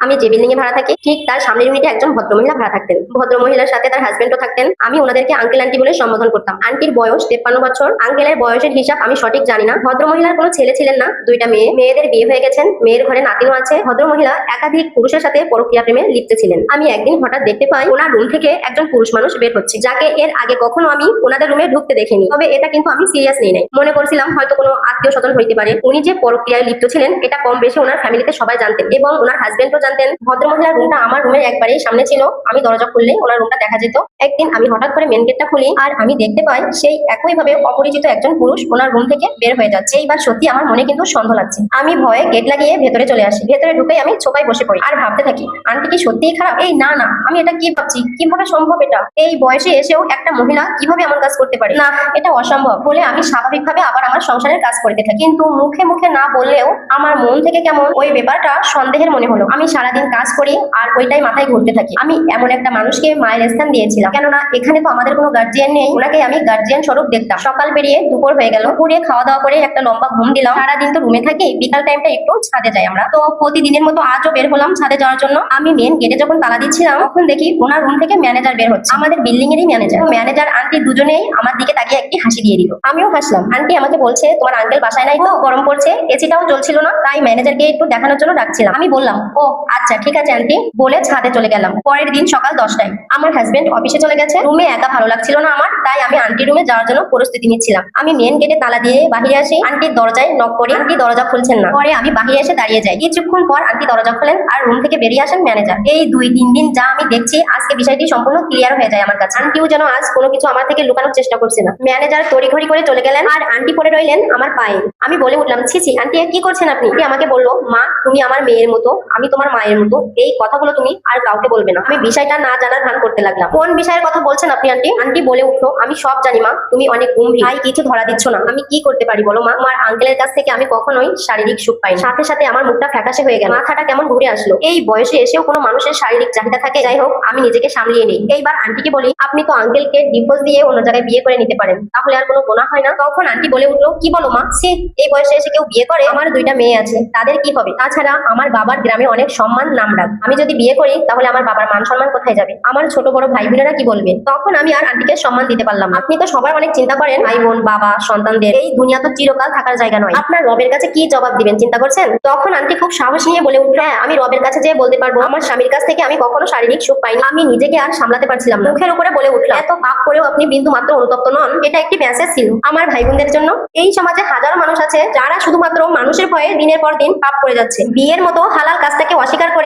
আমি যে বিল্ডিং এ ভাড়া থাকি ঠিক তার সামনের ইউনিটে একজন ভদ্রমহিলা ভাড়া থাকতেন। ভদ্রমহিলার সাথে তার হাজবেন্ডও থাকতেন। আমি ওনাদেরকে আঙ্কেল আন্টি বলে সম্বোধন করতাম। আন্টির বয়স 53 বছর। আঙ্কেলের বয়সের হিসাব আমি সঠিক জানি না। ভদ্রমহিলার কোনো ছেলে ছিলেন না, দুইটা মেয়ে। মেয়েদের বিয়ে হয়ে গেছেন, মেয়ের ঘরে নাতিও আছে। ভদ্রমহিলা একাধিক পুরুষের সাথে পরকীয়া প্রেমে লিপ্ত ছিলেন। আমি একদিন হঠাৎ দেখতে পাই ওনার রুম থেকে একজন পুরুষ মানুষ বের হচ্ছে, যাকে এর আগে কখনো আমি ওনাদের রুমে ঢুকতে দেখিনি। তবে এটা কিন্তু আমি সিরিয়াস নিই নাই, মনে করছিলাম হয়তো কোনো আত্মীয় স্বজন হইতে পারে। উনি যে পরকীয়ায় লিপ্ত ছিলেন এটা কম বেশি ওনার ফ্যামিলিতে সবাই জানতেন এবং ওনার হাজবেন্ডও জানতেন। ভদ্রমহিলার রুমটা আমার রুমের একবারেই সামনে ছিল, আমি দরজা খুললেই ওনার রুমটা দেখা যেত। একদিন আমি হঠাৎ করে মেন গেটটা খুলি আর আমি দেখতে পাই সেই একইভাবে অপরিচিত একজন পুরুষ ওনার রুম থেকে বের হয়ে যাচ্ছে। এইবার সত্যি আমার মনে কিন্তু সন্দেহ লাগছে। আমি ভয়ে গেট লাগিয়ে ভেতরে চলে আসি। ভেতরে ঢুকেই আমি ছোপায় বসে পড়ি আর ভাবতে থাকি আন্টি কি সত্যিই খারাপ? এই না না, আমি এটা কি ভাবছি, কিভাবে সম্ভব এটা? এই বয়সে এসেও একটা মহিলা কিভাবে এমন কাজ করতে পারে? না, এটা অসম্ভব বলে আমি স্বাভাবিকভাবে আবার আমার সংসারের কাজ করতে থাকি। কিন্তু মুখে মুখে না বললেও আমার মন থেকে কেমন ওই ব্যাপারটা সন্দেহের মনে হলো। আমি সারাদিন কাজ করি আর ওইটাই মাথায় ঘুরতে থাকি। আমি এমন একটা মানুষকে মায়ের স্থান দিয়েছিলাম, কেননা এখানে তো আমাদের কোনো গার্জিয়ান নেই। ওনাকে আমি গার্জিয়ান স্বরূপ দেখতাম। সকাল পেরিয়ে দুপুর হয়ে গেল, দুপুরে খাওয়া দাওয়া করে একটা লম্বা ঘুম দিলাম। সারাদিন তো রুমে থাকি, বিকাল টাইমটা একটু ছাদে যাই আমরা। তো প্রতিদিনের মতো আজও বের হলাম ছাদে যাওয়ার জন্য। আমি মেন গেটে যখন তালা দিচ্ছিলাম তখন দেখি ওনার রুম থেকে ম্যানেজার বের হচ্ছে, আমাদের বিল্ডিং এরই ম্যানেজার। ম্যানেজার আন্টি দুজনেই আমার দিকে তাকিয়ে একটি হাসি দিয়ে দিল। আমিও হাসলাম। আন্টি আমাকে বলছে তোমার আঙ্কেল বাসায় নাই, তো গরম পড়ছে, এসিটাও চলছিল না, তাই ম্যানেজারকে একটু দেখানোর জন্য ডাকছিলাম। আমি বললাম ও আচ্ছা ঠিক আছে আন্টি বলে ছাদে চলে গেলাম। পরের দিন সকাল 10টায় আমার হাজবেন্ড অফিসে চলে গেছে। রুমে একা ভালো লাগছিল না আমার, তাই আমি আন্টি রুমে যাওয়ার জন্য প্রস্তুতি নিচ্ছিলাম। আমি মেন গেটে তালা দিয়ে বাহিরে আসি, আন্টির দরজায় নক করি, আন্টি দরজা খুলছেন না। পরে আমি বাহিরে এসে দাঁড়িয়ে যাই। কিছুক্ষণ পর আন্টি দরজা খোলেন আর রুম থেকে বেরিয়ে আসেন ম্যানেজার। এই 2-3 দিন যা আমি দেখছি আজকে বিষয়টি সম্পূর্ণ ক্লিয়ার হয়ে যায় আমার কাছে। আন্টিও যেন আজ কোনো কিছু আমার থেকে লুকানোর চেষ্টা করছে না। ম্যানেজার তড়িঘড়ি করে চলে গেলেন আর আন্টি পড়ে রইলেন আমার পায়ে। আমি বলে উঠলাম ছি ছি আন্টি কি করছেন আপনি? আমাকে বললো মা তুমি আমার মেয়ের মতো, আমি তোমার মায়ের মতো, এই কথাগুলো তুমি আর কাউকে বলবে না। আমি বিষয়টা না জানার ভান করতে লাগলাম। কোন বিষয়ের কথা বলছেন আপনি আন্টি? আন্টি বলে উঠলো আমি সব জানি মা, তুমি অনেক গম্ভীর, তাই কিছু ধরা দিচ্ছ না। আমি কি করতে পারি বলো মা? আমার আঙ্কেলের কাছ থেকে আমি কখনোই শারীরিক সুখ পাই। সাথে সাথে আমার মুখটা ফ্যাকাশে হয়ে গেল, মাথাটা কেমন ঘুরে আসলো। এই বয়সে এসেও কোনো মানুষের শারীরিক চাহিদা থাকে? যাই হোক আমি নিজেকে সামলিয়ে নিই। এইবার আন্টিকে বলি আপনি তো আঙ্কেলকে ডিভোর্স দিয়ে অন্য জায়গায় বিয়ে করে নিতে পারেন, তাহলে আর কোনো গোনা হয় না। তখন আন্টি বলে উঠলো কি বলো মা, সে এই বয়সে এসে কেউ বিয়ে করে? আমার 2টা মেয়ে আছে, তাদের কি হবে? তাছাড়া আমার বাবার গ্রামে অনেক সম্মান নামডাক, আমি যদি বিয়ে করি তাহলে আমার বাবার মান সম্মান কোথায় যাবে? আমার ছোট বড় ভাই বোনেরা কি বলবে? তখন আমি আর আন্টিকে সম্মান দিতে পারলাম না। আপনি তো সবার অনেক চিন্তা করেন, ভাই বোন বাবা সন্তানদের। এই দুনিয়া তো চিরকাল থাকার জায়গা নয়, আপনার রবের কাছে কি জবাব দিবেন চিন্তা করছেন? তখন আন্টি খুব সাহস নিয়ে বলে উঠলো হ্যাঁ আমি রবের কাছে যেয়ে বলতে পারবো আমার স্বামীর কাছ থেকে আমি কখনো শারীরিক সুখ পাইনি। আমি নিজেকে আর সামলাতে পারছিলাম না, মুখের উপরে বলে উঠলাম এত পাপ করেও আপনি বিন্দু মাত্র অনুতপ্ত নন? এটা একটি মেসেজ ছিল আমার ভাই বোনদের জন্য। এই সমাজে হাজারো মানুষ আছে যারা শুধুমাত্র মানুষের ভয়ে দিনের পর দিন পাপ করে যাচ্ছে, বিয়ের মতো হালাল কাজটাকে অস্বীকার করে